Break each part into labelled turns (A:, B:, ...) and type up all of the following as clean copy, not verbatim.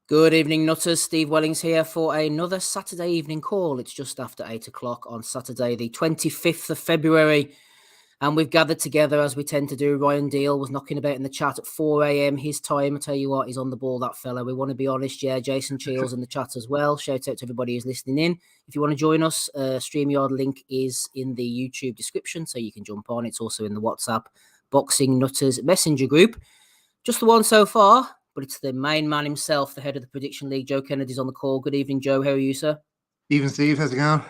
A: Good evening, Nutters. Steve Wellings here for another Saturday evening call. It's just after 8 o'clock on Saturday, the 25th of February. And we've gathered together as we tend to do. Ryan Deal was knocking about in the chat at 4 a.m. his time. I tell you what, he's on the ball, that fella. We want to be honest. Yeah, Jason Shields in the chat as well. Shout out to everybody who's listening in. If you want to join us, StreamYard link is in the YouTube description, so you can jump on. It's also in the WhatsApp Boxing Nutters Messenger group. Just the one so far, but it's the main man himself, the head of the Prediction League. Joe Kennedy's on the call. Good evening, Joe. How are you, sir?
B: Even Steve, how's it going?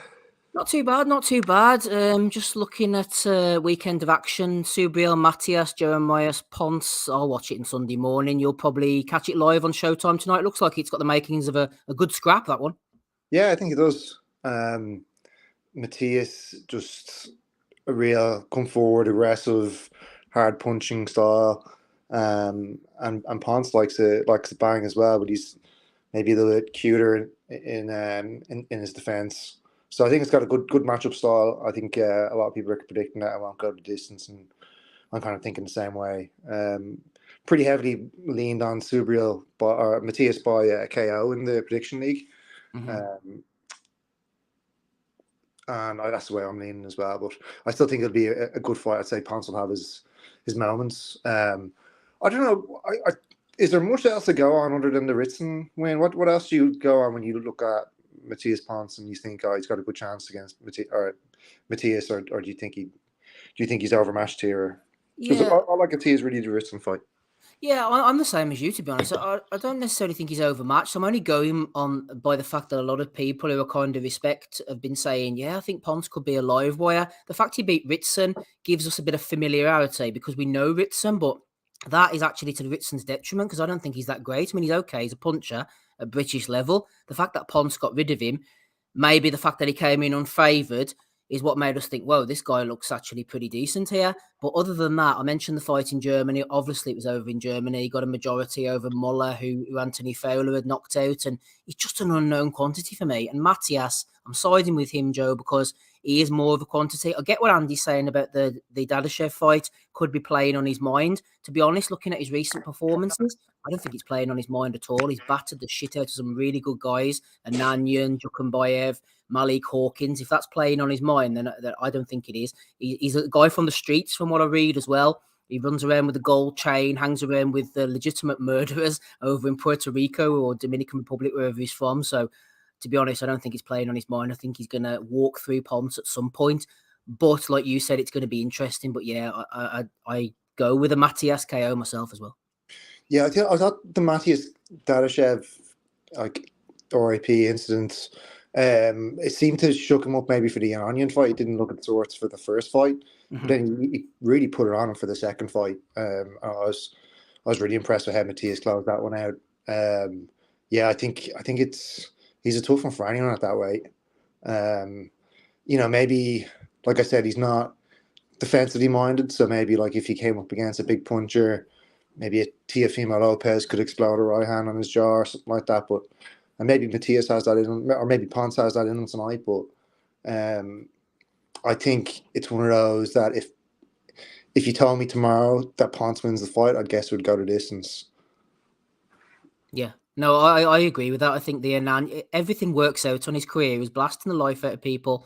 A: Not too bad, not too bad. Just looking at weekend of action. Subriel, Matias, Jeremiah, Ponce. I'll watch it on Sunday morning. You'll probably catch it live on Showtime tonight. Looks like it's got the makings of a good scrap, that one.
B: Yeah, I think it does. Matias, just a real come forward, aggressive, hard punching style. And Ponce likes to bang as well, but he's maybe a little bit cuter in his defense. So I think it's got a good matchup style. I think a lot of people are predicting that it won't go the distance, and I'm kind of thinking the same way. Pretty heavily leaned on Subriel or Matias by KO in the prediction league.
A: Mm-hmm.
B: And that's the way I'm leaning as well. But I still think it'll be a good fight. I'd say Ponce will have his moments. I don't know. Is there much else to go on other than the Ritson win? What else do you go on when you look at Matias Ponce and you think, oh, he's got a good chance against Matias, or do you think he's overmatched here? Because all I can see is really the Ritson fight.
A: Yeah, I'm the same as you, to be honest. I don't necessarily think he's overmatched. I'm only going on by the fact that a lot of people who are kind of respect have been saying, yeah, I think Ponce could be a live wire. The fact he beat Ritson gives us a bit of familiarity because we know Ritson, but that is actually to Ritson's detriment because I don't think he's that great. I mean, he's okay. He's a puncher at British level. The fact that Ponce got rid of him, maybe the fact that he came in unfavoured, is what made us think, whoa, this guy looks actually pretty decent here. But other than that, I mentioned the fight in Germany. Obviously, it was over in Germany. He got a majority over Muller, who Anthony Fowler had knocked out. And he's just an unknown quantity for me. And Matias, I'm siding with him, Joe, because he is more of a quantity. I get what Andy's saying about the Dadashev fight could be playing on his mind. To be honest, looking at his recent performances, I don't think it's playing on his mind at all. He's battered the shit out of some really good guys. Ananyan, Jukumbayev, Malik Hawkins. If that's playing on his mind, then I don't think it is. He's a guy from the streets, from what I read as well. He runs around with a gold chain, hangs around with the legitimate murderers over in Puerto Rico or Dominican Republic, wherever he's from. So, to be honest, I don't think he's playing on his mind. I think he's going to walk through Ponce at some point. But like you said, it's going to be interesting. But yeah, I go with a Matias KO myself as well.
B: Yeah, I thought the Matias Dadashev RIP incident, it seemed to shook him up maybe for the Onion fight. He didn't look at the sorts for the first fight, but then he really put it on him for the second fight. I was really impressed with how Matias closed that one out. Yeah, I think he's a tough one for anyone at that weight. Maybe like I said, he's not defensively minded, so maybe like if he came up against a big puncher, maybe a Teofimo Lopez could explode a right hand on his jaw or something like that. But and maybe Matias has that in him, or maybe Ponce has that in him tonight. But I think it's one of those that if you told me tomorrow that Ponce wins the fight, I'd guess it would go the distance.
A: Yeah. No, I agree with that. I think everything works out on his career. He was blasting the life out of people,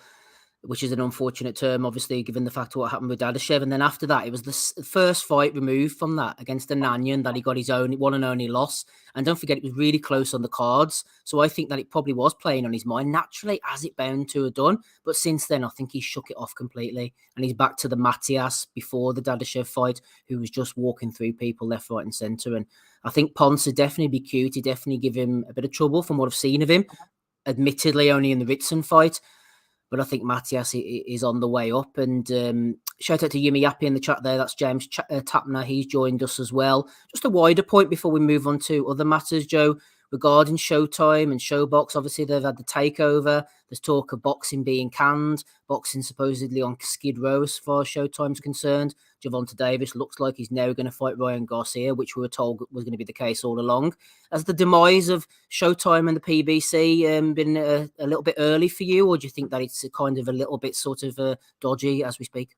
A: which is an unfortunate term, obviously, given the fact of what happened with Dadashev. And then after that, it was the first fight removed from that against Ananyan that he got his own one and only loss. And don't forget, it was really close on the cards. So I think that it probably was playing on his mind naturally, as it bound to have done. But since then, I think he shook it off completely. And he's back to the Matias before the Dadashev fight, who was just walking through people left, right, and centre. And I think Ponce would definitely be cute. He'd definitely give him a bit of trouble from what I've seen of him. Admittedly, only in the Ritson fight. But I think Matias is on the way up. And shout out to Yumi Yappi in the chat there. That's James Tapner. He's joined us as well. Just a wider point before we move on to other matters, Joe, regarding Showtime and Showbox. Obviously, they've had the takeover. There's talk of boxing being canned. Boxing supposedly on Skid Row as far as Showtime's concerned. Gervonta Davis looks like he's now going to fight Ryan Garcia, which we were told was going to be the case all along. Has the demise of Showtime and the PBC been a little bit early for you, or do you think that it's kind of a little bit sort of dodgy as we speak?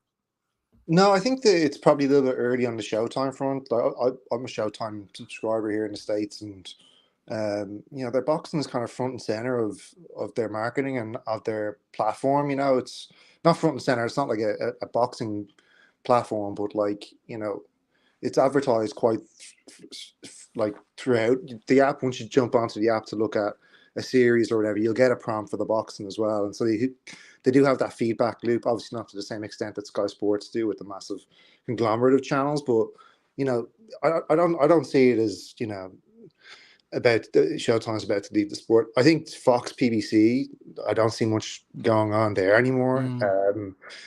B: No, I think that it's probably a little bit early on the Showtime front. I'm a Showtime subscriber here in the States, and Their boxing is kind of front and center of their marketing and of their platform. It's not front and center. It's not like a boxing platform, but like, it's advertised quite like throughout the app. Once you jump onto the app to look at a series or whatever, you'll get a prompt for the boxing as well. And so they do have that feedback loop, obviously not to the same extent that Sky Sports do with the massive conglomerate of channels, but I don't see it as about the Showtime's about to leave the sport. I think Fox PBC, I don't see much going on there anymore.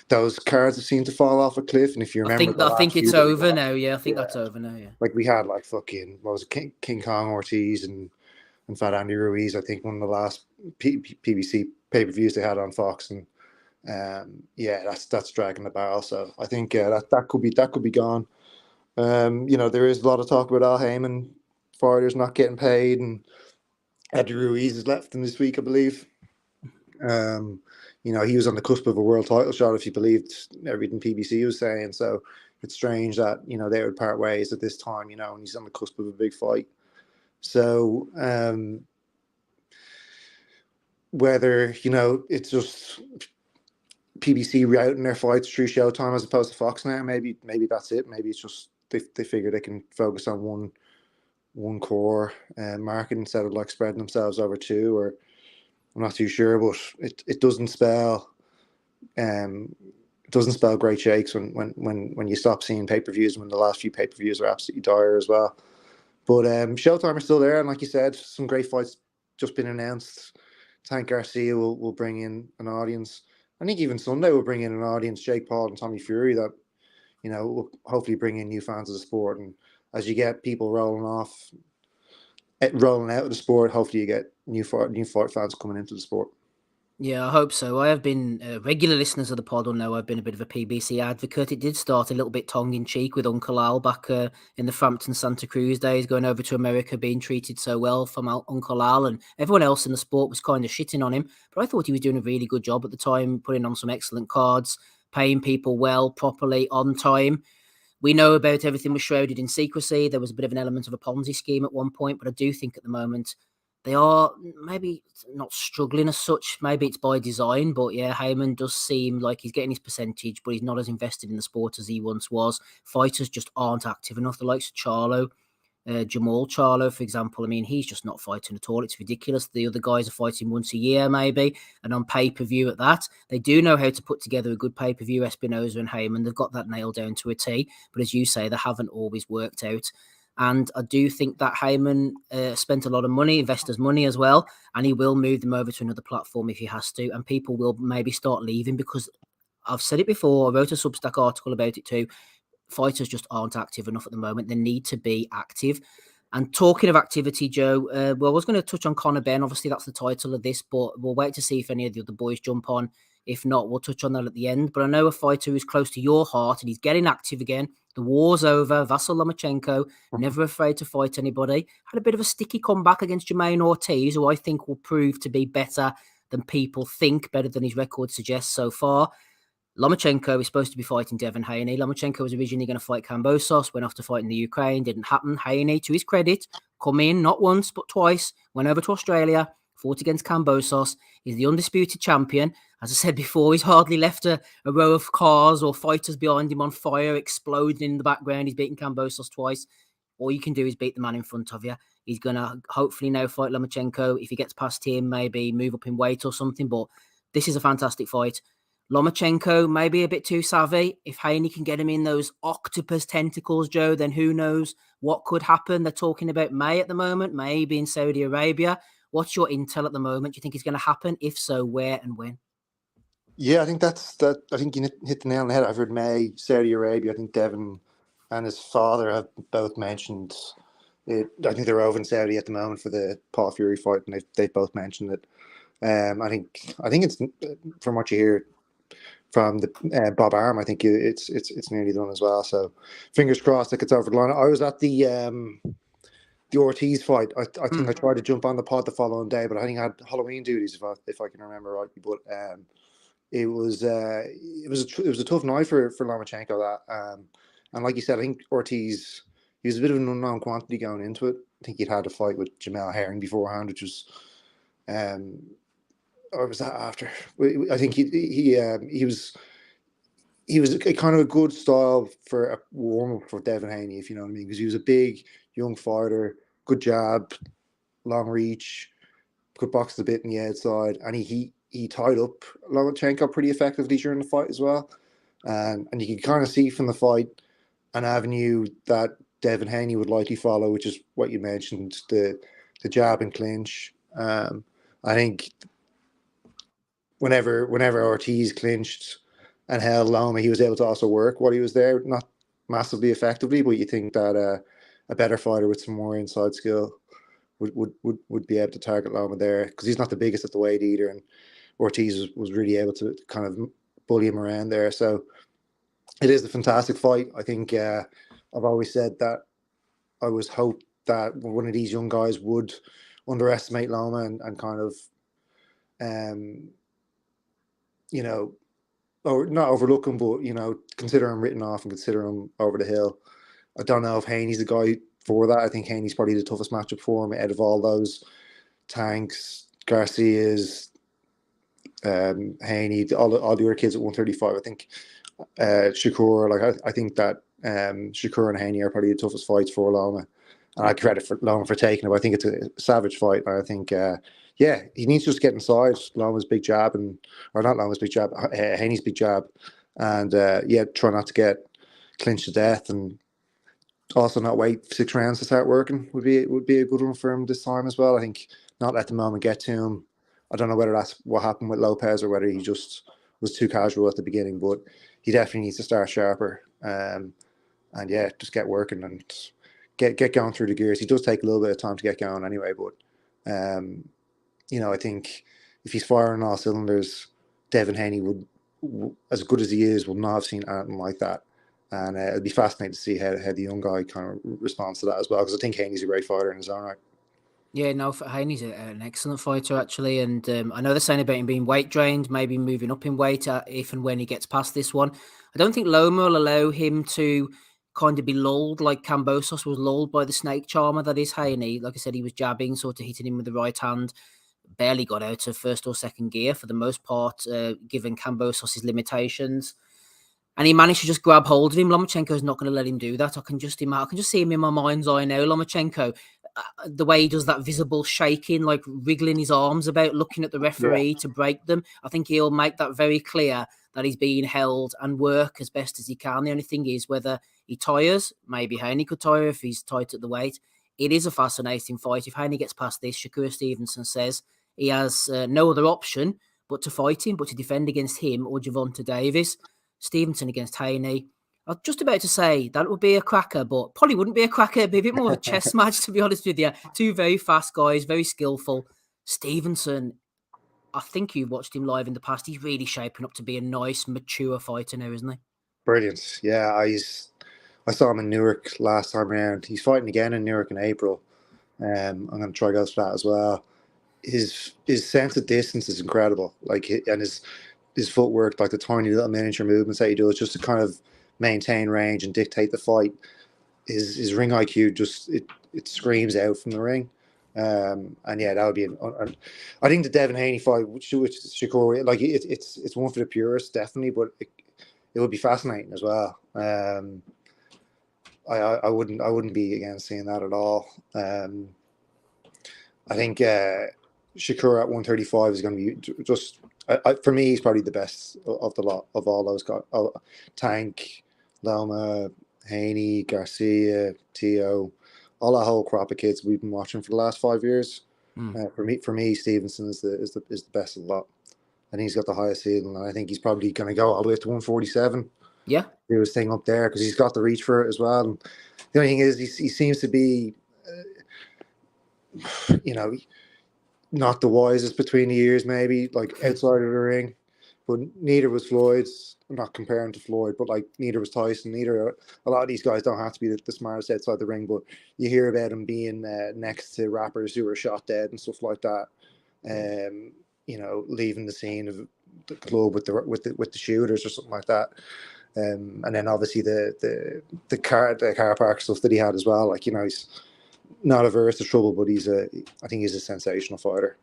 B: Those cards have seemed to fall off a cliff. And if you remember
A: I think it's over now. Yeah, I think
B: yeah,
A: that's over now. Yeah.
B: like we had like fucking, what was it, King Kong Ortiz and Fat Andy Ruiz, I think one of the last PBC pay-per-views they had on Fox. And that's dragging the barrel. So I think that could be gone. There is a lot of talk about Al Heyman fighters not getting paid, and Eddie Ruiz has left them this week, I believe. He was on the cusp of a world title shot, if you believed everything PBC was saying. So it's strange that they would part ways at this time, and he's on the cusp of a big fight. So whether it's just PBC routing their fights through Showtime as opposed to Fox now, maybe that's it. Maybe it's just they figure they can focus on one core market instead of like spreading themselves over two, or I'm not too sure, but it doesn't spell great shakes when you stop seeing pay-per-views, when the last few pay-per-views are absolutely dire as well. But Showtime are still there, and like you said, some great fights just been announced. Tank Garcia will bring in an audience. I think even Sunday will bring in an audience, Jake Paul and Tommy Fury, that will hopefully bring in new fans of the sport. And as you get people rolling out of the sport, hopefully you get new fight fans coming into the sport.
A: Yeah, I hope so. I have been regular listeners of the pod will know I've been a bit of a PBC advocate. It did start a little bit tongue-in-cheek with Uncle Al back in the Frampton Santa Cruz days, going over to America, being treated so well from Uncle Al, and everyone else in the sport was kind of shitting on him. But I thought he was doing a really good job at the time, putting on some excellent cards, paying people well, properly, on time. We know about everything was shrouded in secrecy. There was a bit of an element of a Ponzi scheme at one point, but I do think at the moment they are maybe not struggling as such. Maybe it's by design, but yeah, Heyman does seem like he's getting his percentage, but he's not as invested in the sport as he once was. Fighters just aren't active enough. The likes of Charlo, Jamal Charlo, for example, I mean, he's just not fighting at all. It's ridiculous. The other guys are fighting once a year, maybe, and on pay-per-view at that. They do know how to put together a good pay-per-view, Espinoza and Heyman. They've got that nailed down to a T, but as you say, they haven't always worked out. And I do think that Heyman spent a lot of money, investors' money as well, and he will move them over to another platform if he has to, and people will maybe start leaving because I've said it before. I wrote a Substack article about it too. Fighters just aren't active enough at the moment. They need to be active. And talking of activity, Joe, I was going to touch on Conor Benn. Obviously, that's the title of this, but we'll wait to see if any of the other boys jump on. If not, we'll touch on that at the end. But I know a fighter who's close to your heart and he's getting active again. The war's over. Vasyl Lomachenko, never afraid to fight anybody. Had a bit of a sticky comeback against Jermaine Ortiz, who I think will prove to be better than people think, better than his record suggests so far. Lomachenko is supposed to be fighting Devin Haney. Lomachenko was originally going to fight Kambosos, went off to fight in the Ukraine, didn't happen. Haney, to his credit, come in not once but twice, went over to Australia, fought against Kambosos. He's the undisputed champion. As I said before, he's hardly left a row of cars or fighters behind him on fire, exploding in the background. He's beaten Kambosos twice. All you can do is beat the man in front of you. He's going to hopefully now fight Lomachenko. If he gets past him, maybe move up in weight or something. But this is a fantastic fight. Lomachenko maybe a bit too savvy. If Haney can get him in those octopus tentacles, Joe, then who knows what could happen. They're talking about May at the moment, maybe in Saudi Arabia. What's your intel at the moment? Do you think it's going to happen? If so, where and when?
B: Yeah, I think I think you hit the nail on the head. I've heard May, Saudi Arabia. I think Devin and his father have both mentioned it. I think they're over in Saudi at the moment for the Paul Fury fight, and they've both mentioned it. I think it's, from what you hear from the Bob Arum, I think it's nearly done as well. So fingers crossed it gets over the line. I was at the Ortiz fight. I think I tried to jump on the pod the following day, but I think I had Halloween duties if I can remember rightly. But it was a tough night for Lomachenko. That and like you said, I think Ortiz, he was a bit of an unknown quantity going into it. think he'd had a fight with Jamel Herring beforehand, which was, or was that after? I think he was a kind of a good style for a warm up for Devin Haney, if you know what I mean, because he was a big young fighter, good jab, long reach, could box a bit in the outside, and he tied up Lomachenko pretty effectively during the fight as well. And you can kind of see from the fight an avenue that Devin Haney would likely follow, which is what you mentioned, the jab and clinch. I think whenever Ortiz clinched and held Loma, he was able to also work while he was there, not massively effectively, but you think that a better fighter with some more inside skill would be able to target Loma there, because he's not the biggest at the weight either, and Ortiz was really able to kind of bully him around there. So it is a fantastic fight. I think I've always said that I was hope that one of these young guys would underestimate Loma and kind of, you know, or not overlook him, but, you know, consider him written off and consider him over the hill. I don't know if Haney's the guy for that. I think Haney's probably the toughest matchup for him out of all those Tanks, Garcias, Haney, all the other kids at 135. I think Shakur, like I think that Shakur and Haney are probably the toughest fights for Loma. And I credit for Loma for taking it. But I think it's a savage fight. And I think, yeah, he needs to just get inside Loma's big jab, or not Loma's big jab, Haney's big jab, and yeah, try not to get clinched to death, and also not wait 6 rounds to start working would be a good one for him this time as well. I think not let the moment get to him. I don't know whether that's what happened with Lopez or whether he just was too casual at the beginning, but he definitely needs to start sharper. And yeah, just get working and get going through the gears. He does take a little bit of time to get going anyway, but you know, I think if he's firing all cylinders, Devin Haney would, as good as he is, will not have seen anything like that. And it'll be fascinating to see how the young guy kind of responds to that as well, because I think Haney's a great fighter in his own right.
A: Yeah, no, Haney's an excellent fighter, actually. And I know they're saying about him being weight drained, maybe moving up in weight if and when he gets past this one. I don't think Loma will allow him to kind of be lulled like Kambosos was lulled by the snake charmer that is Haney. Like I said, he was jabbing, sort of hitting him with the right hand. Barely got out of first or second gear for the most part, given Kambosos' limitations. And he managed to just grab hold of him. Lomachenko's not going to let him do that. I can just see him in my mind's eye now. Lomachenko, the way he does that visible shaking, like wriggling his arms about, looking at the referee to break them. I think he'll make that very clear that he's being held and work as best as he can. The only thing is whether he tires. Maybe Haney could tire if he's tight at the weight. It is a fascinating fight. If Haney gets past this, Shakur Stevenson says he has no other option but to fight him, but to defend against him or Gervonta Davis. Stevenson against Haney. I was just about to say that would be a cracker, but probably wouldn't be a cracker. It'd be a bit more of a chess match, to be honest with you. Two very fast guys, very skillful. Stevenson, I think you've watched him live in the past. He's really shaping up to be a nice, mature fighter now, isn't he?
B: Brilliant. Yeah, I saw him in Newark last time around. He's fighting again in Newark in April. I'm going to try go for that as well. His sense of distance is incredible. Like, and his footwork, like the tiny little miniature movements that he does, just to kind of maintain range and dictate the fight. His ring IQ just it screams out from the ring. And yeah, that would be I think the Devin Haney fight, which Shakur, like it's one for the purists, definitely, but it would be fascinating as well. I wouldn't be against seeing that at all. I think Shakur at 135 is going to be just. For me, he's probably the best of the lot of all those guys. Tank, Loma, Haney, Garcia, Tio, all that whole crop of kids we've been watching for the last 5 years. For me, Stevenson is the best of the lot. I think he's got the highest ceiling, and I think he's probably going to go all the way up to 147.
A: Yeah,
B: do his thing up there because he's got the reach for it as well. And the only thing is, he seems to be, you know, not the wisest between the years, maybe like outside of the ring. But neither was Floyd's. I'm not comparing to Floyd, but like neither was Tyson. Neither a lot of these guys don't have to be the smartest outside the ring, but you hear about them being next to rappers who were shot dead and stuff like that. You know, leaving the scene of the club with the shooters or something like that. And then obviously the car park stuff that he had as well. Like, you know, not averse to trouble, but I think he's a sensational fighter.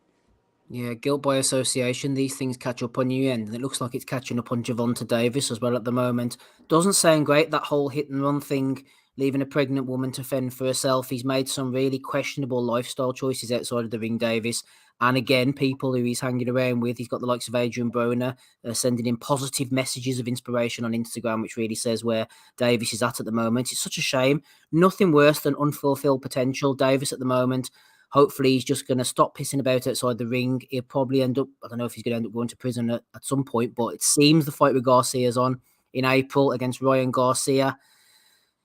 A: Yeah, guilt by association. These things catch up on you, and it looks like it's catching up on Gervonta Davis as well at the moment. Doesn't sound great, that whole hit and run thing, leaving a pregnant woman to fend for herself. He's made some really questionable lifestyle choices outside of the ring, Davis. And again, people who he's hanging around with, he's got the likes of Adrian Broner sending him positive messages of inspiration on Instagram, which really says where Davis is at the moment. It's such a shame. Nothing worse than unfulfilled potential. Davis at the moment. Hopefully, he's just going to stop pissing about outside the ring. He'll probably end up, I don't know if he's going to end up going to prison at some point, but it seems the fight with Garcia's on in April against Ryan Garcia.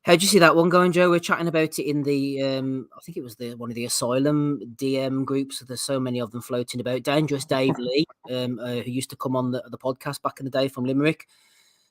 A: How do you see that one going, Joe? We're chatting about it in the, I think it was one of the Asylum DM groups. There's so many of them floating about. Dangerous Dave Lee, who used to come on the podcast back in the day from Limerick.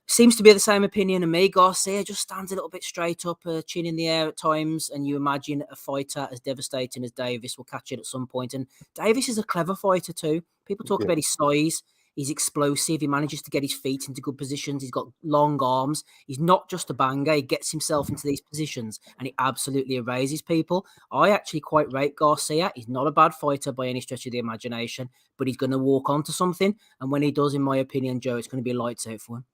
A: Seems to be the same opinion of me. Garcia just stands a little bit straight up, chin in the air at times, and you imagine a fighter as devastating as Davis will catch it at some point. And Davis is a clever fighter too. People talk about his size. He's explosive. He manages to get his feet into good positions. He's got long arms. He's not just a banger. He gets himself into these positions, and he absolutely erases people. I actually quite rate Garcia. He's not a bad fighter by any stretch of the imagination, but he's going to walk onto something. And when he does, in my opinion, Joe, it's going to be lights out for him.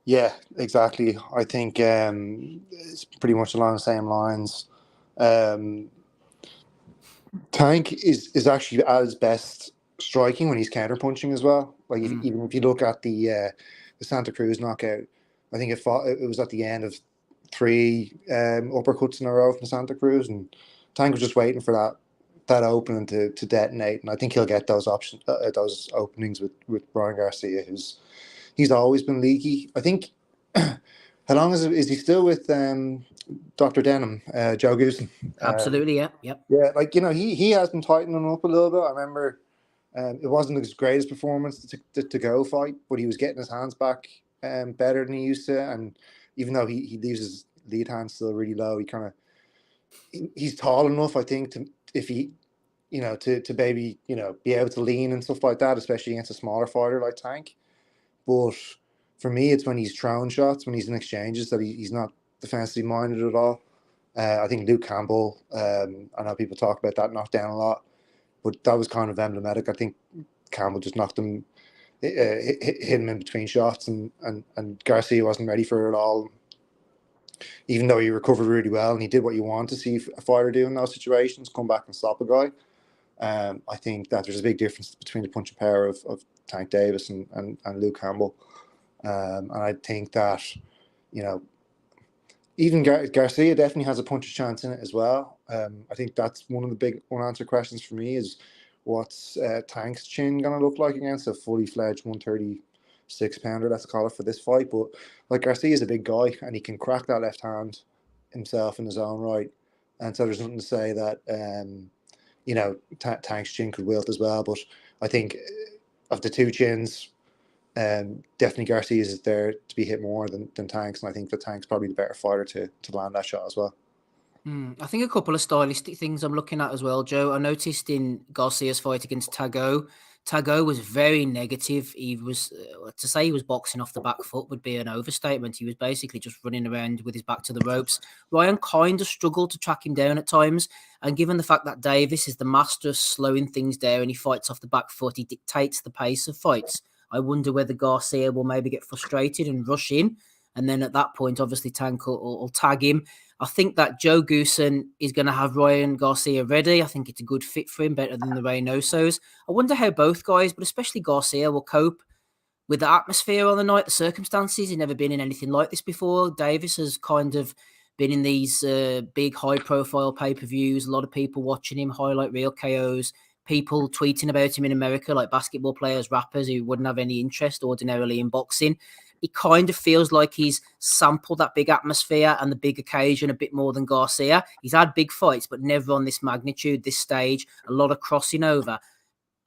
B: Yeah, exactly. I think it's pretty much along the same lines. Tank is actually at his best striking when he's counterpunching as well. Like even if you look at the Santa Cruz knockout, I think it was at the end of 3 uppercuts in a row from Santa Cruz, and Tank was just waiting for that opening to detonate, and I think he'll get those those openings with Ryan Garcia, he's always been leaky. I think. How long is he still with Dr. Denham, Joe Goosen?
A: Absolutely, yeah, yep.
B: Yeah, like he has been tightening up a little bit. I remember it wasn't his greatest performance to go fight, but he was getting his hands back better than he used to. And even though he leaves his lead hand still really low, he's tall enough, I think, to if he to maybe be able to lean and stuff like that, especially against a smaller fighter like Tank. But for me, it's when he's throwing shots, when he's in exchanges, that he's not defensively minded at all. I think Luke Campbell, I know people talk about that knockdown a lot, but that was kind of emblematic. I think Campbell just knocked him, hit him in between shots, and Garcia wasn't ready for it at all. Even though he recovered really well and he did what you want to see a fighter do in those situations, come back and stop a guy. I think that there's a big difference between the punching power of Tank Davis and Luke Campbell. And I think that, even Garcia definitely has a puncher's chance in it as well. I think that's one of the big unanswered questions for me is what's Tank's chin going to look like against a fully fledged 136-pounder, let's call it, for this fight. But like Garcia is a big guy and he can crack that left hand himself in his own right. And so there's nothing to say that, Tank's chin could wilt as well. But I think of the two chins, definitely Garcia is there to be hit more than Tanks, and I think that Tanks probably the better fighter to land that shot as well.
A: I think a couple of stylistic things I'm looking at as well, Joe. I noticed in Garcia's fight against Tago was very negative. He was, to say he was boxing off the back foot would be an overstatement. He was basically just running around with his back to the ropes. Ryan kind of struggled to track him down at times. And given the fact that Davis is the master of slowing things down and he fights off the back foot, he dictates the pace of fights. I wonder whether Garcia will maybe get frustrated and rush in. And then at that point, obviously, Tank will tag him. I think that Joe Goosen is going to have Ryan Garcia ready. I think it's a good fit for him, better than the Reynosos. I wonder how both guys, but especially Garcia, will cope with the atmosphere on the night, the circumstances. He's never been in anything like this before. Davis has kind of been in these big, high-profile pay-per-views. A lot of people watching him, highlight reel KOs, people tweeting about him in America, like basketball players, rappers who wouldn't have any interest ordinarily in boxing. It kind of feels like he's sampled that big atmosphere and the big occasion a bit more than Garcia. He's had big fights, but never on this magnitude, this stage, a lot of crossing over.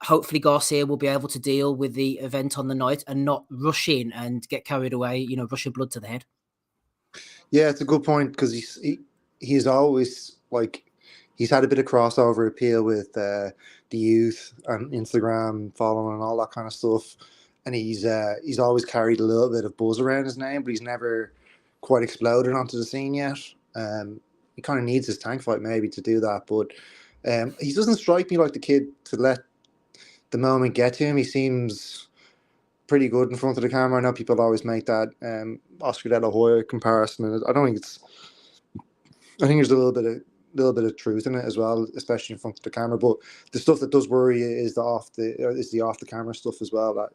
A: Hopefully Garcia will be able to deal with the event on the night and not rush in and get carried away, rush of blood to the head.
B: Yeah, it's a good point because he's always he's had a bit of crossover appeal with the youth and Instagram following and all that kind of stuff. And he's always carried a little bit of buzz around his name, but he's never quite exploded onto the scene yet. he kind of needs his tank fight maybe to do that. But he doesn't strike me like the kid to let the moment get to him. He seems pretty good in front of the camera. I know people always make that Oscar De La Hoya comparison, and I don't think it's. I think there's a little bit of truth in it as well, especially in front of the camera. But the stuff that does worry you is the off the camera stuff as well that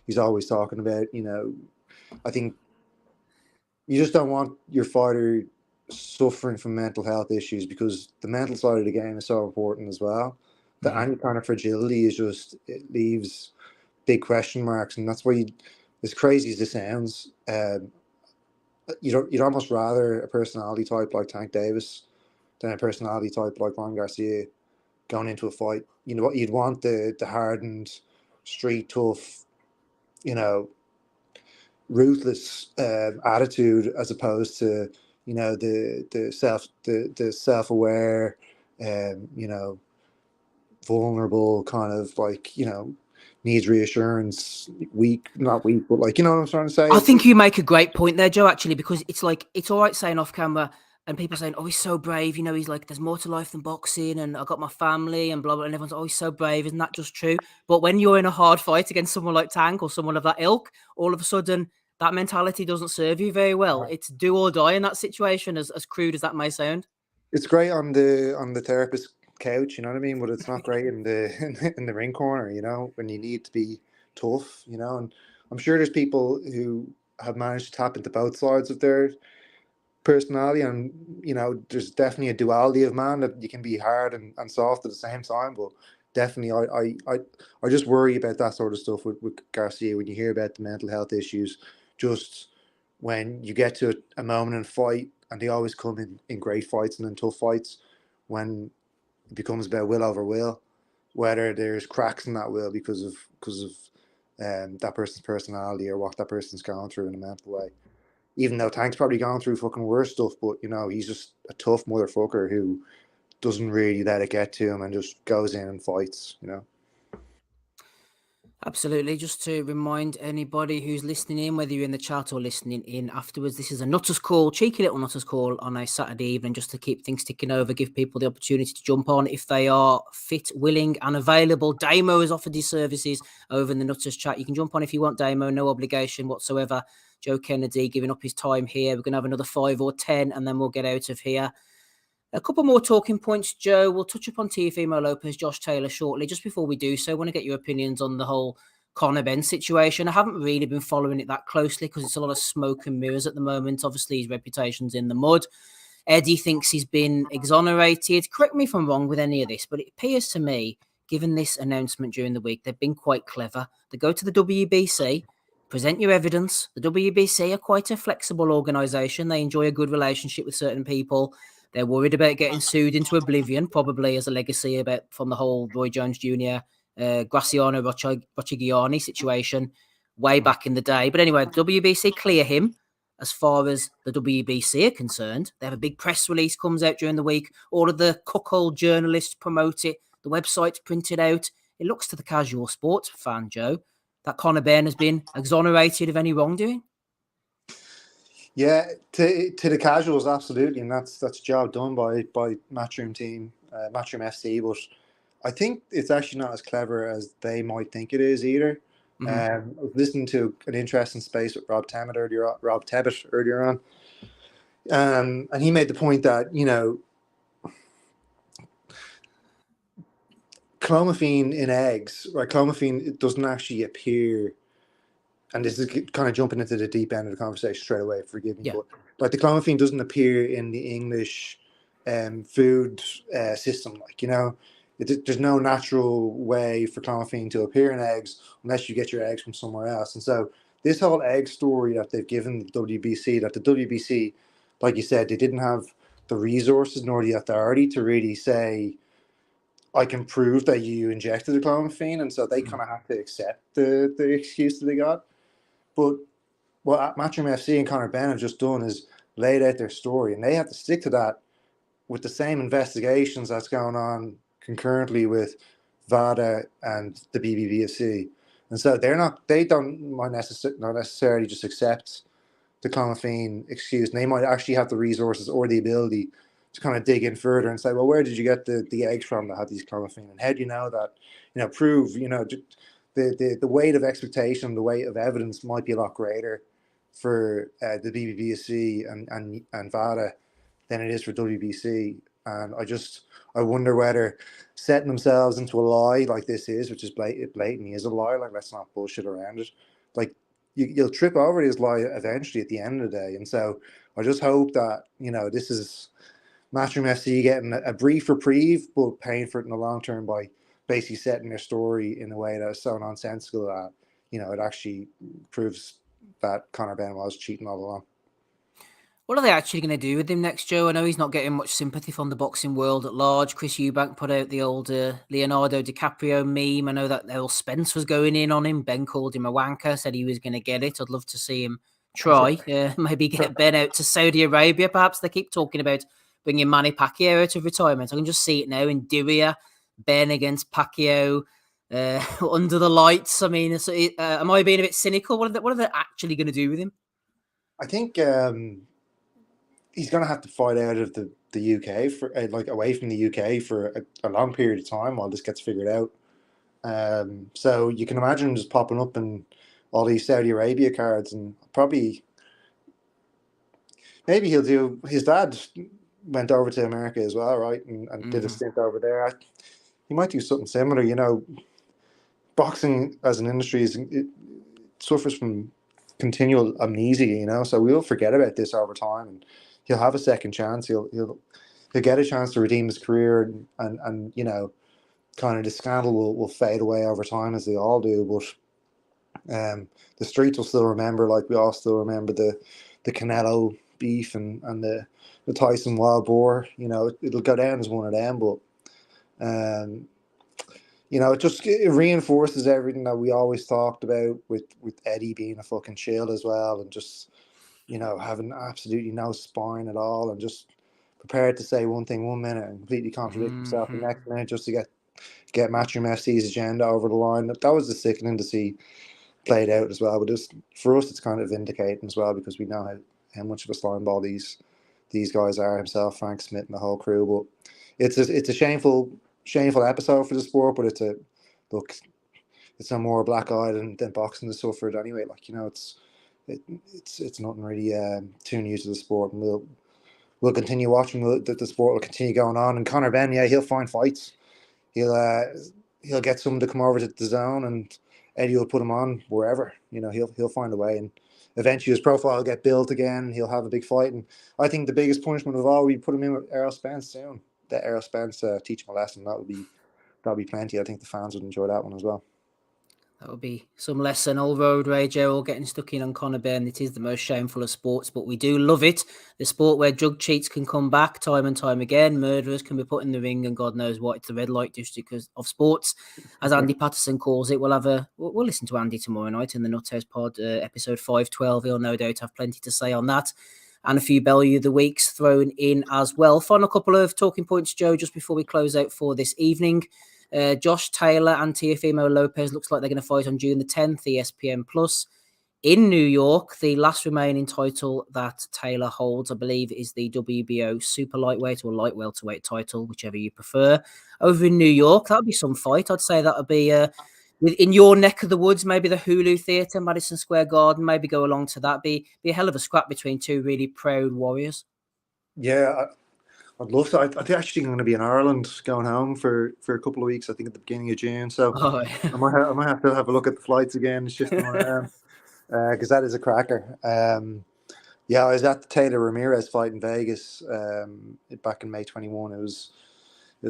B: he's always talking about. You know, I think you just don't want your fighter suffering from mental health issues, because the mental side of the game is so important as well. That any kind of fragility is just, it leaves big question marks, and that's why as crazy as it sounds, you'd almost rather a personality type like Tank Davis than a personality type like Ron Garcia going into a fight. You know what, you'd want the hardened, street tough, you know, ruthless attitude, as opposed to, you know, the self-aware, you know, vulnerable kind of, like, you know, needs reassurance, not weak, but like, you know what I'm trying to say?
A: I think you make a great point there, Joe, actually, because it's like, it's all right saying off camera and people saying, oh, he's so brave. You know, he's like, there's more to life than boxing, and I got my family and blah, blah. And everyone's, oh, he's so brave. Isn't that just true? But when you're in a hard fight against someone like Tank or someone of that ilk, all of a sudden that mentality doesn't serve you very well. It's do or die in that situation, as crude as that may sound.
B: It's great on the therapist couch, you know what I mean? But it's not great in the in the ring corner, you know, when you need to be tough, you know. And I'm sure there's people who have managed to tap into both sides of their personality, and you know, there's definitely a duality of man, that you can be hard and soft at the same time. But definitely, I just worry about that sort of stuff with Garcia, when you hear about the mental health issues. Just when you get to a moment in a fight, and they always come in great fights and in tough fights, when it becomes about will over will, whether there's cracks in that will because of that person's personality or what that person's gone through in a mental way. Even though Tank's probably gone through fucking worse stuff, but you know, he's just a tough motherfucker who doesn't really let it get to him and just goes in and fights, you know.
A: Absolutely. Just to remind anybody who's listening in, whether you're in the chat or listening in afterwards, this is a Nutters Call, cheeky little Nutters Call on a Saturday evening, just to keep things ticking over, give people the opportunity to jump on if they are fit, willing and available. Damo has offered his services over in the Nutters chat. You can jump on if you want, Damo, no obligation whatsoever. Joe Kennedy giving up his time here. We're going to have another 5 or 10 and then we'll get out of here. A couple more talking points, Joe. We'll touch upon Teofimo Lopez, Josh Taylor shortly. Just before we do so, I want to get your opinions on the whole Conor Benn situation. I haven't really been following it that closely because it's a lot of smoke and mirrors at the moment. Obviously, his reputation's in the mud. Eddie thinks he's been exonerated. Correct me if I'm wrong with any of this, but it appears to me, given this announcement during the week, they've been quite clever. They go to the WBC, present your evidence. The WBC are quite a flexible organisation. They enjoy a good relationship with certain people. They're worried about getting sued into oblivion, probably as a legacy from the whole Roy Jones Jr., Graciano Roccigiani situation way back in the day. But anyway, the WBC clear him. As far as the WBC are concerned, they have a big press release comes out during the week. All of the cuckold journalists promote it. The website's printed out. It looks to the casual sports fan, Joe, that Conor Benn has been exonerated of any wrongdoing.
B: Yeah, to the casuals, absolutely, and that's a job done by Matchroom team, Matchroom FC. But I think it's actually not as clever as they might think it is either. I was listening to an interesting space with Rob Tebbit earlier on, and he made the point that, you know, clomiphene in eggs, right? Clomiphene, it doesn't actually appear, and this is kind of jumping into the deep end of the conversation straight away, forgive me, but like the clomiphene doesn't appear in the English food system. Like, you know, there's no natural way for clomiphene to appear in eggs unless you get your eggs from somewhere else. And so this whole egg story that they've given the WBC, that the WBC, like you said, they didn't have the resources nor the authority to really say, I can prove that you injected the clomiphene, and so they kind of have to accept the excuse that they got. But what Matchroom FC and Conor Benn have just done is laid out their story, and they have to stick to that with the same investigations that's going on concurrently with VADA and the BBVFC. And so they don't not necessarily just accept the clomiphene excuse, and they might actually have the resources or the ability kind of dig in further and say, well, where did you get the eggs from that had these clomiphene, and how do you know that? Prove, the weight of expectation, the weight of evidence might be a lot greater for the BBBC and VADA than it is for WBC. And I wonder whether setting themselves into a lie like this is, which is blatantly is a lie, like let's not bullshit around it. Like you'll trip over this lie eventually at the end of the day. And so I just hope that, this is Matchroom FC getting a brief reprieve, but paying for it in the long term by basically setting their story in a way that is so nonsensical that, it actually proves that Conor Benn was cheating all along.
A: What are they actually going to do with him next, Joe? I know he's not getting much sympathy from the boxing world at large. Chris Eubank put out the old Leonardo DiCaprio meme. I know that Errol Spence was going in on him. Ben called him a wanker, said he was going to get it. I'd love to see him try. Maybe get Ben out to Saudi Arabia, perhaps. They keep talking about bringing Manny Pacquiao out of retirement. I can just see it now in Diriyah, Ben against Pacquiao under the lights. I mean, am I being a bit cynical? What are they actually going to do with him?
B: I think he's going to have to fight out of the UK for away from the UK for a long period of time while this gets figured out. So you can imagine him just popping up in all these Saudi Arabia cards, and probably maybe he'll do. His dad went over to America as well, right, and did a stint over there. He might do something similar. Boxing as an industry it suffers from continual amnesia, so we'll forget about this over time, and he'll have a second chance. He'll get a chance to redeem his career, and kind of the scandal will fade away over time, as they all do. But the streets will still remember, like we all still remember the Canelo beef and the Tyson wild boar. It'll go down as one of them, but it reinforces everything that we always talked about with Eddie being a fucking shield as well, and just having absolutely no spine at all, and just prepared to say one thing one minute and completely contradict himself the next minute just to get Matchroom FC's agenda over the line. That was the sickening to see played out as well. But for us, it's kind of vindicating as well, because we know how much of a slime ball these guys are, himself, Frank Smith, and the whole crew. But it's a shameful episode for the sport, but it's no more black eye than boxing has suffered anyway. It's nothing really too new to the sport, and we'll continue watching. The sport will continue going on. And Conor Benn, he'll find fights. He'll get someone to come over to the zone, and Eddie will put him on wherever. He'll find a way, and eventually his profile will get built again. He'll have a big fight, and I think the biggest punishment of all, we put him in with Errol Spence soon. Let Errol Spence teach him a lesson. That'll be plenty. I think the fans would enjoy that one as well.
A: That would be some lesson. All road rage, all getting stuck in on Conor Benn. It is the most shameful of sports, but we do love it. The sport where drug cheats can come back time and time again. Murderers can be put in the ring, and God knows what. It's the red light district of sports, as Andy Patterson calls it. We'll listen to Andy tomorrow night in the Nuthouse Pod, episode 512. He'll no doubt have plenty to say on that, and a few Bellew of the Weeks thrown in as well. Final couple of talking points, Joe, just before we close out for this evening. Josh Taylor and Teofimo Lopez looks like they're going to fight on June the 10th, ESPN Plus in New York. The last remaining title that Taylor holds, I believe, is the WBO super lightweight or light welterweight title, whichever you prefer, over in New York. That would be some fight. I'd say that would be in your neck of the woods, maybe the Hulu Theatre, Madison Square Garden, maybe go along to that. Be a hell of a scrap between two really proud warriors.
B: Yeah, I'd love to. I'm actually going to be in Ireland, going home for a couple of weeks, I think at the beginning of June. So I might have to have a look at the flights again and shift them around, because that is a cracker. I was at the Taylor Ramirez fight in Vegas back in May 21. It was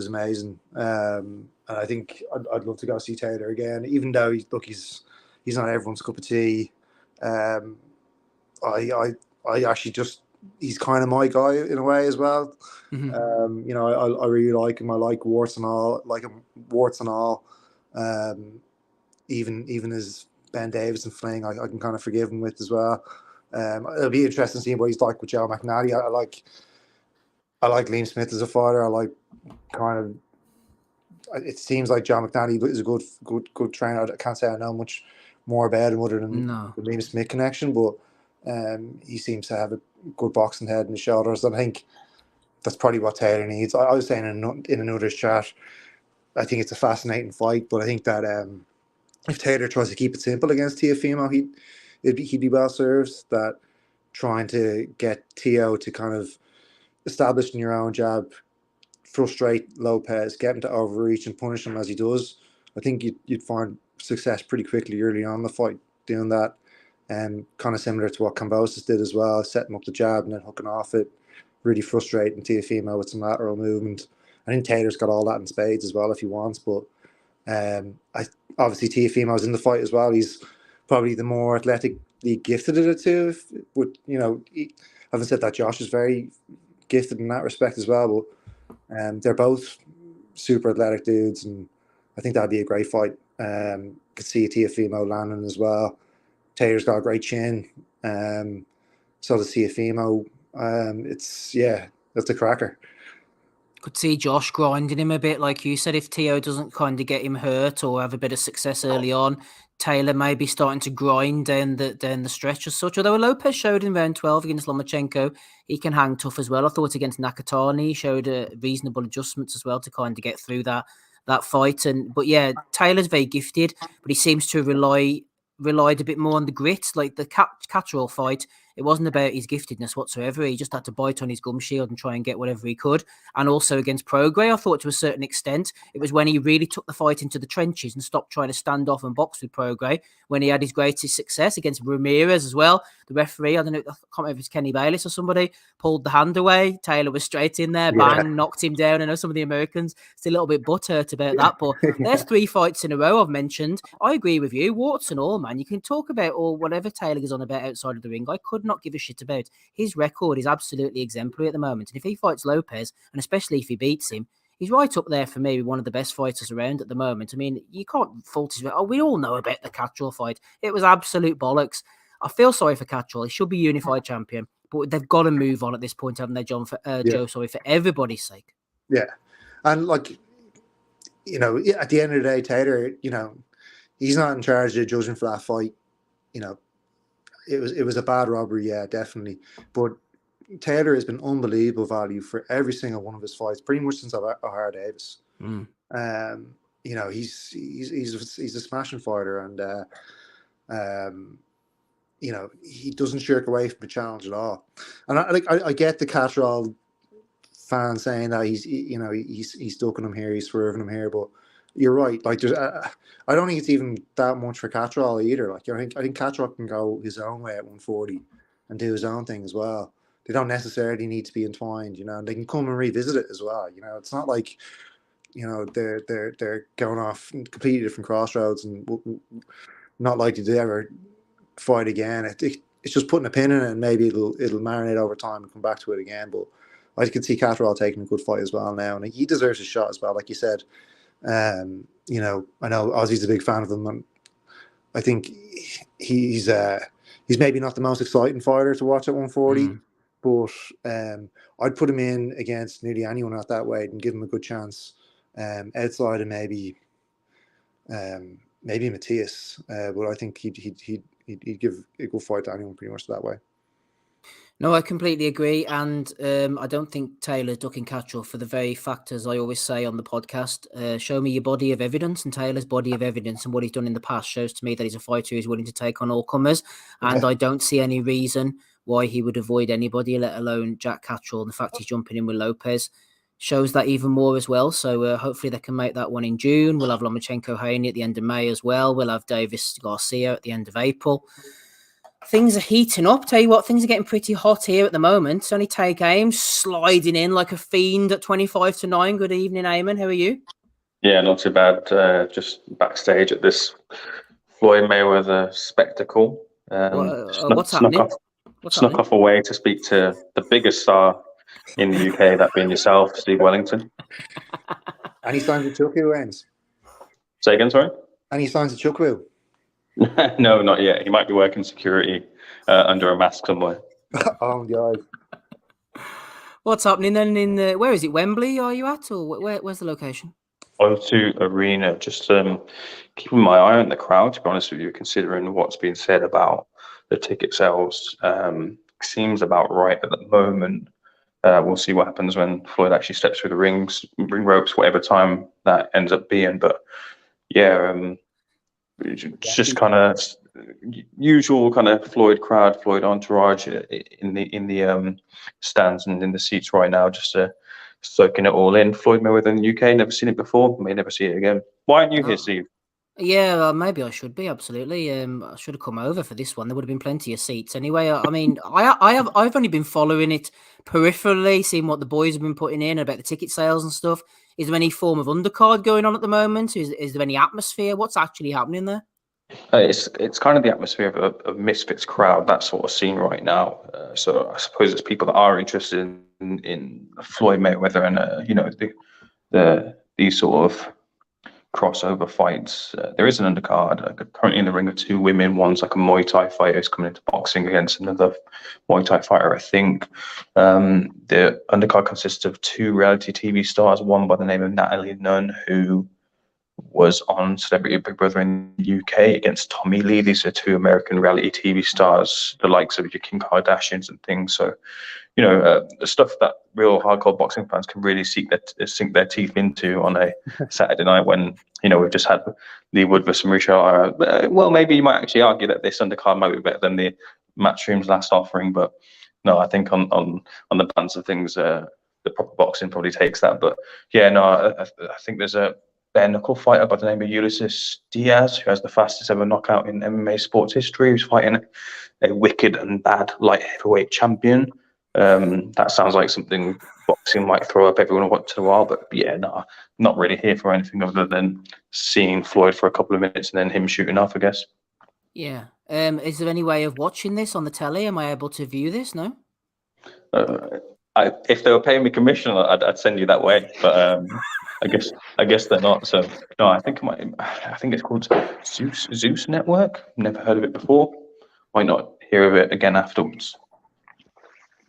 B: amazing. And I think I'd love to go see Taylor again, even though he's not everyone's cup of tea. I actually just, he's kind of my guy in a way as well.
A: Mm-hmm.
B: I really like him. I like warts and all. Even his Ben Davison fling, I can kind of forgive him with as well. It'll be interesting to see what he's like with Joe McNally. I like Liam Smith as a fighter. I like it seems like Joe McNally is a good trainer. I can't say I know much more about him other than the Liam Smith connection, but he seems to have a good boxing head and shoulders. I think that's probably what Taylor needs. I was saying in another chat, I think it's a fascinating fight, but I think that if Taylor tries to keep it simple against Teofimo, he'd be well served. That trying to get Teo to kind of establish in your own jab, frustrate Lopez, get him to overreach and punish him as he does. I think you'd find success pretty quickly early on in the fight doing that. And kind of similar to what Kambosos did as well, setting up the jab and then hooking off it, really frustrating Teofimo with some lateral movement. I think Taylor's got all that in spades as well if he wants, but obviously Teofimo's in the fight as well. He's probably the more athletically gifted of the two. I haven't said that Josh is very gifted in that respect as well, but they're both super athletic dudes, and I think that'd be a great fight. Could see Teofimo landing as well. Taylor's got a great chin. So does Teofimo. That's a cracker.
A: Could see Josh grinding him a bit, like you said, if Teo doesn't kind of get him hurt or have a bit of success early on. Taylor may be starting to grind down the stretch as such. Although Lopez showed in round 12 against Lomachenko, he can hang tough as well. I thought against Nakatani, he showed reasonable adjustments as well to kind of get through that fight. But yeah, Taylor's very gifted, but he seems to relied a bit more on the grit. Like the Catterall fight, it wasn't about his giftedness whatsoever. He just had to bite on his gum shield and try and get whatever he could. And also against Prograis, I thought to a certain extent, it was when he really took the fight into the trenches and stopped trying to stand off and box with Prograis, when he had his greatest success against Ramirez as well. The referee, I can't remember if it's Kenny Bayless or somebody, pulled the hand away. Taylor was straight in there, bang, knocked him down. I know some of the Americans still a little bit butthurt about that, but there's 3 fights in a row I've mentioned. I agree with you, warts and all, man. You can talk about whatever Taylor is on about outside of the ring. I could not give a shit about. His record is absolutely exemplary at the moment. And if he fights Lopez, and especially if he beats him, he's right up there for me with one of the best fighters around at the moment. I mean, you can't fault his... we all know about the Catterall fight. It was absolute bollocks. I feel sorry for Catterall. He should be unified champion, but they've got to move on at this point, haven't they, Joe? For everybody's sake.
B: Yeah. And at the end of the day, Taylor, he's not in charge of judging for that fight. It was a bad robbery, yeah, definitely. But Taylor has been unbelievable value for every single one of his fights, pretty much since O'Hara Davis. He's a smashing fighter, and he doesn't shirk away from the challenge at all. And I get the Catterall fan saying that he's ducking him here, he's swerving him here, but you're right. Like I don't think it's even that much for Catterall either. Like I think Catterall can go his own way at 140 and do his own thing as well. They don't necessarily need to be entwined, and they can come and revisit it as well. It's not like they're going off completely different crossroads and not likely to ever fight again. It's just putting a pin in it, and maybe it'll marinate over time and come back to it again. But I could see Catterall taking a good fight as well now, and he deserves a shot as well. Like you said, I know Ozzy's a big fan of him, and I think he's maybe not the most exciting fighter to watch at 140, but I'd put him in against nearly anyone at that weight and give him a good chance. Outside of maybe Matias, but I think he'd give a good fight to anyone pretty much that way.
A: No, I completely agree, and I don't think Taylor's ducking Catterall for the very fact, as I always say on the podcast, show me your body of evidence, and Taylor's body of evidence and what he's done in the past shows to me that he's a fighter who's willing to take on all comers, and I don't see any reason why he would avoid anybody, let alone Jack Catterall, and the fact he's jumping in with Lopez shows that even more as well. So hopefully they can make that one in June. We'll have Lomachenko Haney at the end of May as well. We'll have Davis Garcia at the end of April. Things are heating up. Tell you what, things are getting pretty hot here at the moment. Sonny Tay Games sliding in like a fiend at 25-9. Good evening, Eamon. How are you?
C: Yeah, not too bad. Just backstage at this Floyd Mayweather spectacle.
A: What's happening?
C: Snuck off away to speak to the biggest star in the UK, that being yourself, Steve Wellington.
B: Any signs of Chuck Woo ends?
C: Say again, sorry?
B: Any signs of Chuck Woo?
C: No, not yet. He might be working security under a mask somewhere.
B: Oh, the eyes.
A: What's happening then in where is it? Wembley are you at, or where's the location?
C: O2 Arena. Just keeping my eye on the crowd, to be honest with you, considering what's been said about the ticket sales. Seems about right at the moment. We'll see what happens when Floyd actually steps through the ring ropes, whatever time that ends up being. But yeah, it's just kind of usual kind of Floyd crowd, Floyd entourage in the stands and in the seats right now, just soaking it all in. Floyd Mayweather in the UK, never seen it before, may never see it again. Why aren't you here, Steve?
A: Yeah, maybe I should be, absolutely. I should have come over for this one. There would have been plenty of seats anyway. I mean, I've only been following it peripherally, seeing what the boys have been putting in about the ticket sales and stuff. Is there any form of undercard going on at the moment? Is there any atmosphere? What's actually happening there?
C: It's kind of the atmosphere of a Misfits crowd, that sort of scene right now. So I suppose it's people that are interested in Floyd Mayweather and these sort of crossover fights. There is an undercard. Currently in the ring of two women. One's like a Muay Thai fighter who's coming into boxing against another Muay Thai fighter, I think. The undercard consists of two reality TV stars, one by the name of Natalie Nunn, who was on Celebrity Big Brother in the UK against Tommy Lee. These are two American reality TV stars, the likes of your Kim Kardashians and things. So, the stuff that real hardcore boxing fans can really sink their teeth into on a Saturday night when, we've just had Lee Wood versus Mauricio. Well, maybe you might actually argue that this undercard might be better than the Matchroom's last offering, but no, I think on the balance of things, the proper boxing probably takes that. But yeah, no, I think there's a bare knuckle fighter by the name of Ulysses Diaz, who has the fastest ever knockout in MMA sports history, who's fighting a wicked and bad light heavyweight champion. That sounds like something boxing might throw up every once in a while, but yeah, no, not really here for anything other than seeing Floyd for a couple of minutes and then him shooting off, I guess.
A: Yeah. Is there any way of watching this on the telly? Am I able to view this? No?
C: If they were paying me commission, I'd send you that way, but I guess they're not. So no, I think it's called Zeus Network. Never heard of it before. Might not hear of it again afterwards.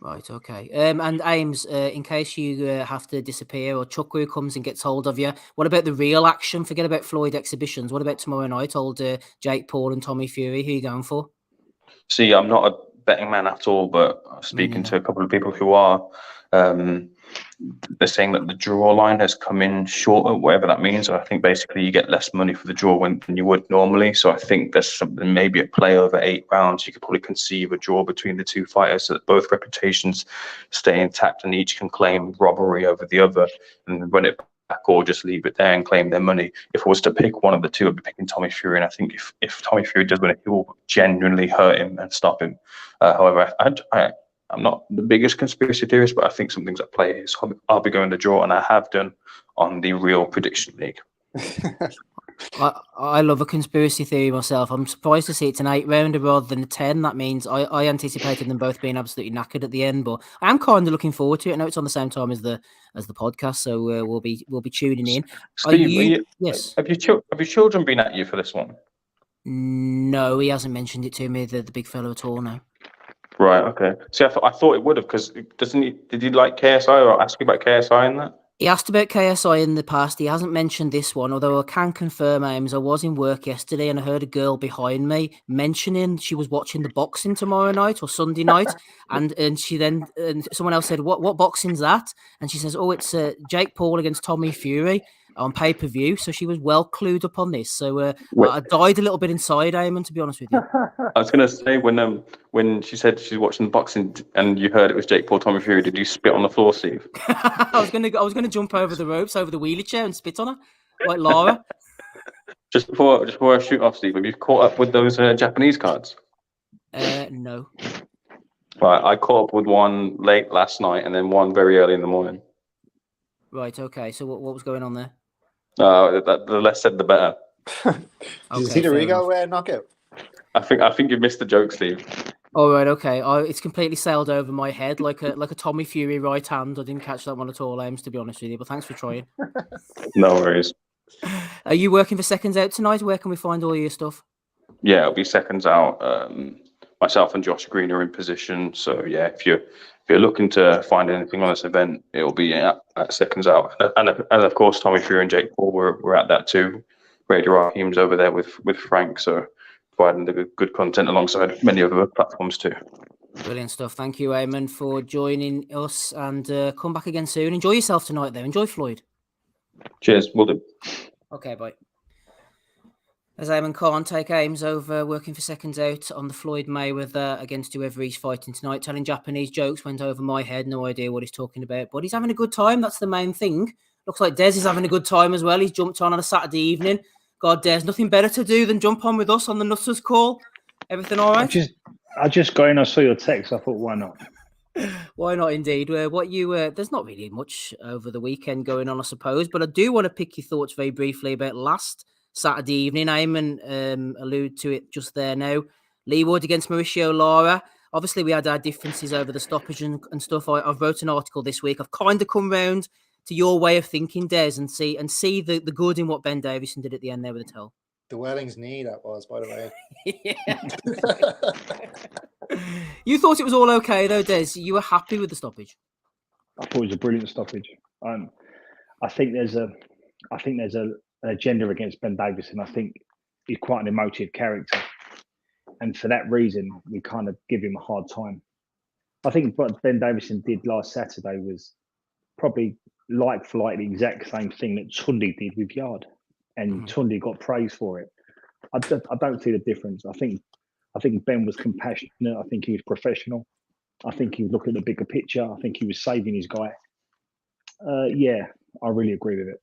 A: Right, okay. And Ames, in case you have to disappear or Chucker comes and gets hold of you, what about the real action? Forget about Floyd exhibitions. What about tomorrow night, old Jake Paul and Tommy Fury? Who are you going for?
C: See, I'm not a betting man at all, but speaking to a couple of people who are, they're saying that the draw line has come in shorter, whatever that means. So I think basically you get less money for the draw than you would normally. So I think there's something maybe at play over 8 rounds. You could probably conceive a draw between the two fighters so that both reputations stay intact and each can claim robbery over the other and run it back or just leave it there and claim their money. If I was to pick one of the two, I'd be picking Tommy Fury. And I think if Tommy Fury does win it, he will genuinely hurt him and stop him. However, I'm not the biggest conspiracy theorist, but I think something's at play. So I'll be going to draw, and I have done on the Real Prediction League.
A: I love a conspiracy theory myself. I'm surprised to see it's an 8-rounder rather than a 10. That means I anticipated them both being absolutely knackered at the end, but I am kind of looking forward to it. I know it's on the same time as the podcast, so we'll be tuning in.
C: Steve,
A: yes.
C: Have your children been at you for this one?
A: No, he hasn't mentioned it to me. The big fellow at all. No.
C: Right. Okay. See, I thought it would have, because did he like KSI or ask you about KSI in that?
A: He asked about KSI in the past. He hasn't mentioned this one, although I can confirm, Ames, I was in work yesterday and I heard a girl behind me mentioning she was watching the boxing tomorrow night or Sunday night, and she then someone else said, "What boxing's that?" And she says, "Oh, it's Jake Paul against Tommy Fury on pay-per-view." So she was well clued up on this. So I died a little bit inside, Eamon, to be honest with you.
C: I was going to say, when she said she's watching the boxing and you heard it was Jake Paul, Tommy Fury, did you spit on the floor, Steve?
A: I was gonna jump over the ropes, over the wheelie chair, and spit on her like Lara.
C: Just before I shoot off, Steve, have you caught up with those Japanese cards?
A: No.
C: Right, I caught up with one late last night and then one very early in the morning.
A: Right. Okay. So what was going on there?
C: The less said, the better.
B: Did you see the Rigo knockout?
C: I think you've missed the joke, Steve.
A: All right. Okay. It's completely sailed over my head like a Tommy Fury right hand. I didn't catch that one at all, Ames, to be honest with you. But thanks for trying.
C: No worries.
A: Are you working for Seconds Out tonight? Where can we find all your stuff?
C: Yeah, it'll be Seconds Out. Myself and Josh Green are in position. So yeah, if you're looking to find anything on this event, it'll be at Seconds Out. And of course, Tommy Fury and Jake Paul we're at that too. Radio Raheem's over there with Frank, so providing the good content alongside many other platforms too.
A: Brilliant stuff. Thank you, Eamon, for joining us, and come back again soon. Enjoy yourself tonight, though. Enjoy Floyd.
C: Cheers. Will do.
A: Okay, bye. As Eamon can't take aims over working for seconds out on the Floyd Mayweather against whoever he's fighting tonight, telling Japanese jokes went over my head. No idea what he's talking about, but he's having a good time. That's the main thing. Looks like Des is having a good time as well. He's jumped on a Saturday evening. God, Des, nothing better to do than jump on with us on the Nutters call. Everything all right?
D: I just got in. I saw your text. I thought, why not?
A: Why not, indeed? There's not really much over the weekend going on, I suppose, but I do want to pick your thoughts very briefly about last Saturday evening. Eamon alluded to it just there now. Lee Wood against Mauricio Lara. Obviously, we had our differences over the stoppage and stuff. I've wrote an article this week. I've kind of come round to your way of thinking, Des, and see the good in what Ben Davison did at the end there with the towel.
B: The Wellings knee, that was, by the way.
A: You thought it was all okay, though, Des. You were happy with the stoppage.
D: I thought it was a brilliant stoppage. I think there's an agenda against Ben Davison. I think he's quite an emotive character, and for that reason, we kind of give him a hard time. I think what Ben Davison did last Saturday was probably like for like the exact same thing that Tunde did with Yard, and Tunde got praise for it. I don't see the difference. I think Ben was compassionate. I think he was professional. I think he was looking at the bigger picture. I think he was saving his guy. Yeah, I really agree with it.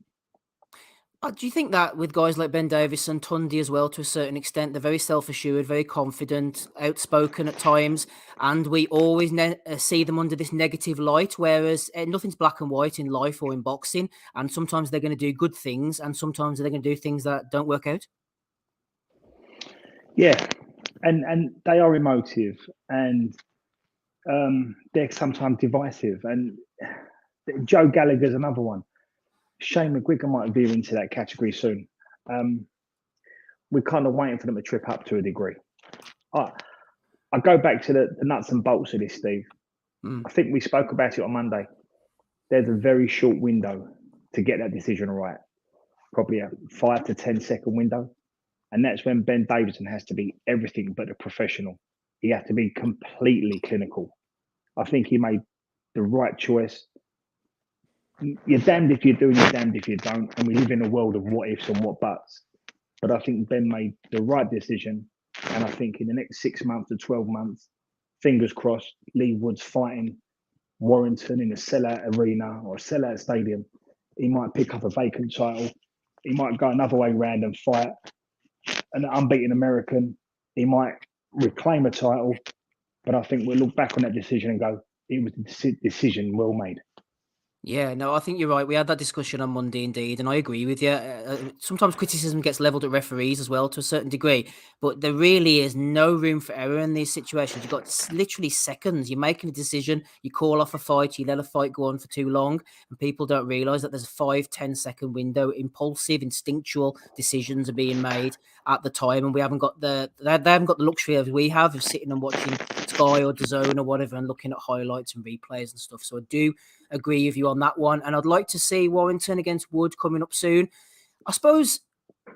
A: Do you think that with guys like Ben Davis and Tunde as well, to a certain extent, they're very self-assured, very confident, outspoken at times, and we always see them under this negative light, whereas nothing's black and white in life or in boxing, and sometimes they're going to do good things, and sometimes they're going to do things that don't work out?
D: Yeah, and they are emotive, and they're sometimes divisive, and Joe Gallagher's another one. Shane McGuigan might veer into that category soon. We're kind of waiting for them to trip up to a degree. I go back to the nuts and bolts of this, Steve. I think we spoke about it on Monday. There's a very short window to get that decision right, probably a 5 to 10 second window. And that's when Ben Davison has to be everything but a professional. He has to be completely clinical. I think he made the right choice. You're damned if you do and you're damned if you don't. And we live in a world of what ifs and what buts. But I think Ben made the right decision. And I think in the next 6 months to 12 months, fingers crossed, Lee Wood's fighting Warrington in a sellout arena or a sellout stadium. He might pick up a vacant title. He might go another way round and fight an unbeaten American. He might reclaim a title. But I think we'll look back on that decision and go, it was a decision well made.
A: Yeah, no, I think you're right. We had that discussion on Monday, indeed, and I agree with you. Sometimes criticism gets levelled at referees as well, to a certain degree, but there really is no room for error in these situations. You've got literally seconds. You're making a decision, you call off a fight, you let a fight go on for too long, and people don't realise that there's a 5-10 second window. Impulsive, instinctual decisions are being made at the time, and we haven't got they haven't got the luxury as we have of sitting and watching Sky or DAZN or whatever and looking at highlights and replays and stuff. So I do agree with you on that one, and I'd like to see Warrington against Wood coming up soon. I suppose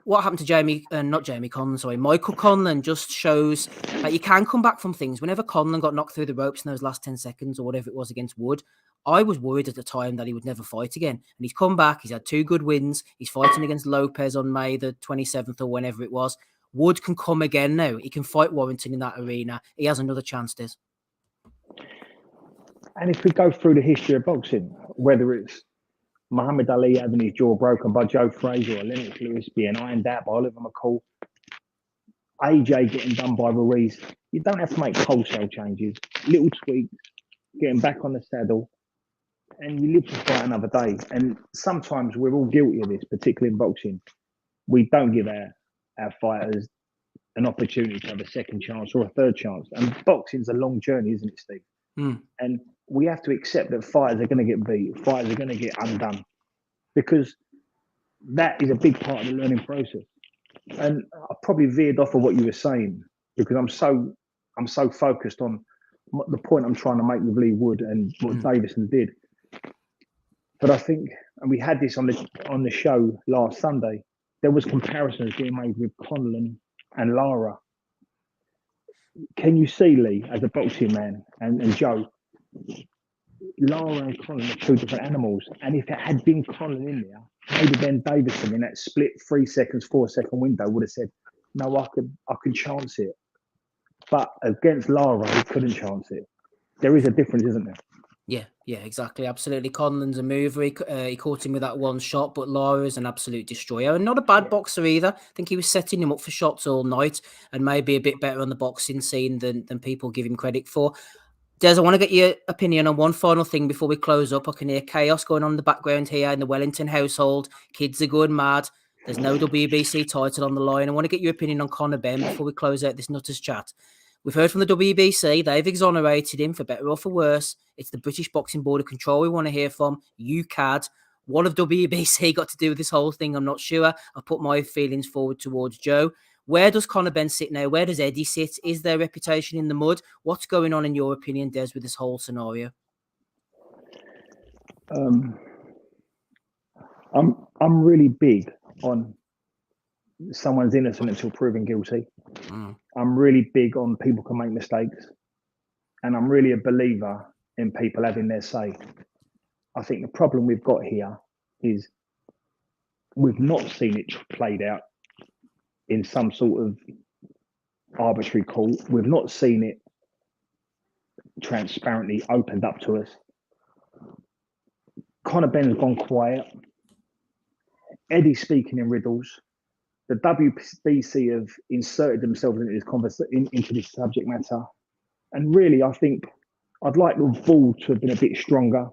A: what happened to Michael Conlan just shows that you can come back from things. Whenever Conlan got knocked through the ropes in those last 10 seconds or whatever it was against Wood, I was worried at the time that he would never fight again. And he's come back. He's had 2 good wins. He's fighting against Lopez on May the 27th or whenever it was. Wood can come again now. He can fight Warrington in that arena. He has another chance, Des.
D: And if we go through the history of boxing, whether it's Muhammad Ali having his jaw broken by Joe Frazier or Lennox Lewis being ironed out by Oliver McCall, AJ getting done by Ruiz, you don't have to make wholesale changes. Little tweaks, getting back on the saddle, and you live to fight another day. And sometimes we're all guilty of this, particularly in boxing. We don't give our fighters an opportunity to have a second chance or a third chance. And boxing's a long journey, isn't it, Steve? And we have to accept that fighters are going to get beat, fighters are going to get undone, because that is a big part of the learning process. And I probably veered off of what you were saying because I'm so focused on the point I'm trying to make with Lee Wood and what Davison did. But I think, and we had this on the show last Sunday, there was comparisons being made with Conlan and Lara. can you see, Lee, as a boxing man, and Joe, Lara and Conor are two different animals. And if it had been Conor in there, maybe then Davison in that split 3 seconds, 4 second window would have said, no, I can chance it. But against Lara, he couldn't chance it. There is a difference, isn't there?
A: Yeah, exactly. Absolutely. Conlon's a mover. He caught him with that one shot, but Lara is an absolute destroyer and not a bad boxer either. I think he was setting him up for shots all night and maybe a bit better on the boxing scene than people give him credit for. Des, I want to get your opinion on one final thing before we close up. I can hear chaos going on in the background here in the Wellington household. Kids are going mad. There's no WBC title on the line. I want to get your opinion on Conor Benn before we close out this Nutters chat. We've heard from the WBC. They've exonerated him for better or for worse. It's the British Boxing Board of Control we want to hear from. You cad. What have WBC got to do with this whole thing? I'm not sure. I'll put my feelings forward towards Joe. Where does Conor Benn sit now? Where does Eddie sit? Is their reputation in the mud? What's going on in your opinion, Des, with this whole scenario?
D: I'm really big on someone's innocent until proven guilty. I'm really big on people can make mistakes, and I'm really a believer in people having their say. I think the problem we've got here is we've not seen it played out in some sort of arbitrary court. We've not seen it transparently opened up to us. Conor Benn has gone quiet. Eddie's speaking in riddles. The WBC have inserted themselves into this into this subject matter. And really, I think I'd like the ball to have been a bit stronger.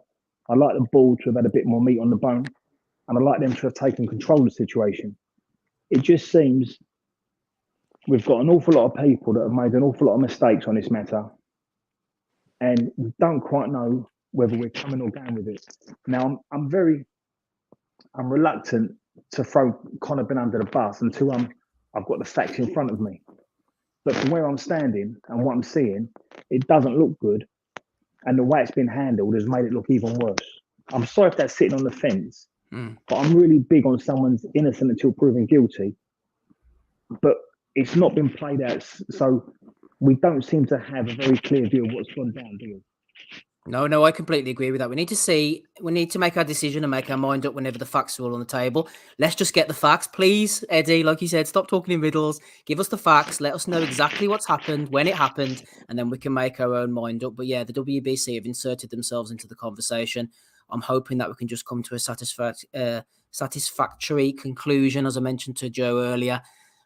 D: I'd like the ball to have had a bit more meat on the bone. And I'd like them to have taken control of the situation. It just seems we've got an awful lot of people that have made an awful lot of mistakes on this matter. And we don't quite know whether we're coming or going with it. Now, I'm reluctant to throw Conor Benn under the bus until I've got the facts in front of me. But from where I'm standing and what I'm seeing, it doesn't look good. And the way it's been handled has made it look even worse. I'm sorry if that's sitting on the fence, but I'm really big on someone's innocent until proven guilty. But it's not been played out, so we don't seem to have a very clear view of what's gone down, do we?
A: No, I completely agree with that. We need to make our decision and make our mind up whenever the facts are all on the table. Let's just get the facts. Please, Eddie, like you said, stop talking in riddles. Give us the facts. Let us know exactly what's happened, when it happened, and then we can make our own mind up. But yeah, the WBC have inserted themselves into the conversation. I'm hoping that we can just come to a satisfactory conclusion, as I mentioned to Joe earlier.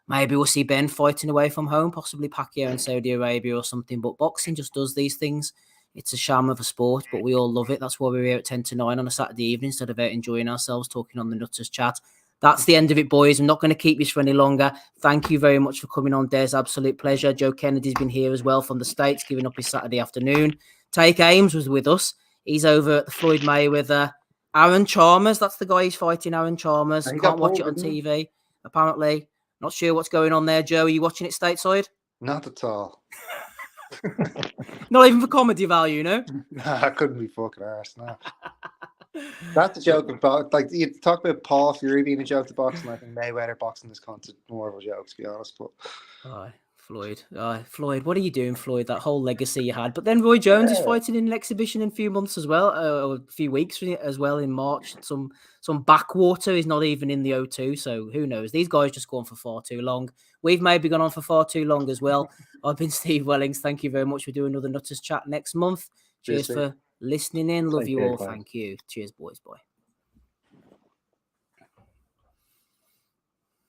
A: Maybe we'll see Ben fighting away from home, possibly Pacquiao in Saudi Arabia or something. But boxing just does these things. It's a sham of a sport, but we all love it. That's why we're here at 10 to 9 on a Saturday evening instead of out enjoying ourselves talking on the Nutters chat. That's the end of it, boys. I'm not going to keep this for any longer. Thank you very much for coming on, Des. Absolute pleasure. Joe Kennedy's been here as well from the States, giving up his Saturday afternoon. Take Ames was with us. He's over at the Floyd Mayweather. Aaron Chalmers, that's the guy who's fighting, Aaron Chalmers. Can't watch it on TV, apparently. Not sure what's going on there, Joe. Are you watching it stateside?
B: Not at all.
A: Not even for comedy value, no?
B: Nah, I couldn't be fucking arsed, no. That's a joke about, like, you talk about Paul Fury being a joke to boxing. I think Mayweather boxing is constant more of a joke, to be honest. But Floyd, what are you doing, Floyd? That whole legacy you had. But then Roy Jones is fighting in an exhibition in a few months as well, or a few weeks as well in March. Some backwater is not even in the O2, so who knows? These guys just go on for far too long. We've maybe gone on for far too long as well. I've been Steve Wellings. Thank you very much. We'll do another Nutters chat next month. Cheers for listening in. Love you all. Thank you. Cheers, boys. Bye.